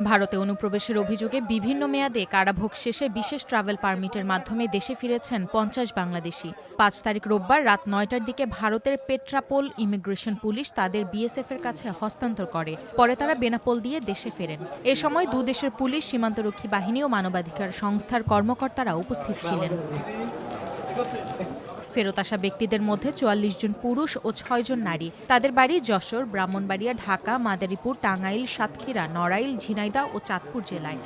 ভারতে অনুপ্রবেশের অভিযোগে বিভিন্ন মেয়াদে কারাভোগ শেষে বিশেষ ট্রাভেল পারমিটের মাধ্যমে দেশে ফিরেছেন ৫০ বাংলাদেশি। ৫ তারিখ রোববার রাত ৯টার দিকে ভারতের পেট্রাপোল ইমিগ্রেশন পুলিশ তাদের বিএসএফের কাছে হস্তান্তর করে। পরে তারা বেনাপোল দিয়ে দেশে ফেরেন। এ সময় দুদেশের পুলিশ, সীমান্তরক্ষী বাহিনী ও মানবাধিকার সংস্থার কর্মকর্তারা উপস্থিত ছিলেন। ফেরত আসা ব্যক্তিদের মধ্যে ৪৪ জন পুরুষ ও ৬ জন নারী। তাদের বাড়ি যশোর, ব্রাহ্মণবাড়িয়া, ঢাকা, মাদারীপুর, টাঙ্গাইল, সাতক্ষীরা, নড়াইল, ঝিনাইদহ ও চাঁদপুর জেলায়।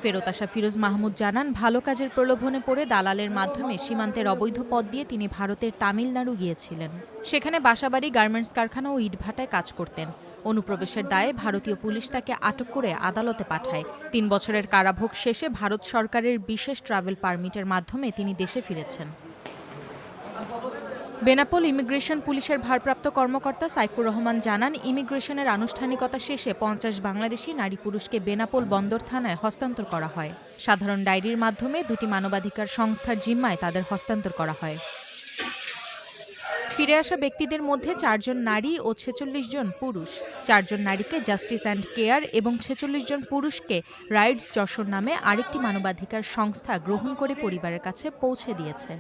ফেরত আসা ফিরোজ মাহমুদ জানান, ভালো কাজের প্রলোভনে পড়ে দালালের মাধ্যমে সীমান্তের অবৈধ পথ দিয়ে তিনি ভারতের তামিলনাড়ু গিয়েছিলেন। সেখানে বাসাবাড়ি, গার্মেন্টস কারখানা ও ইটভাটায় কাজ করতেন। অনুপ্রবেশের দায়ে ভারতীয় পুলিশ তাকে আটক করে আদালতে পাঠায়। ৩ বছরের কারাভোগ শেষে ভারত সরকারের বিশেষ ট্রাভেল পারমিটের মাধ্যমে তিনি দেশে ফিরেছেন। বেনাপোল ইমিগ্রেশন পুলিশের ভারপ্রাপ্ত কর্মকর্তা সাইফুর রহমান জানান, ইমিগ্রেশনের আনুষ্ঠানিকতা শেষে ৫০ বাংলাদেশি নারী পুরুষকে বেনাপোল বন্দর থানায় হস্তান্তর করা হয়। সাধারণ ডায়েরির মাধ্যমে ২টি মানবাধিকার সংস্থার জিম্মায় তাদের হস্তান্তর করা হয়। ফিরে আসা ব্যক্তিদের মধ্যে ৪ জন নারী ও ৪৬ জন পুরুষ। ৪ জন নারীকে জাস্টিস অ্যান্ড কেয়ার এবং ৪৬ জন পুরুষকে রাইটস যশোর নামে আরেকটি মানবাধিকার সংস্থা গ্রহণ করে পরিবারের কাছে পৌঁছে দিয়েছে।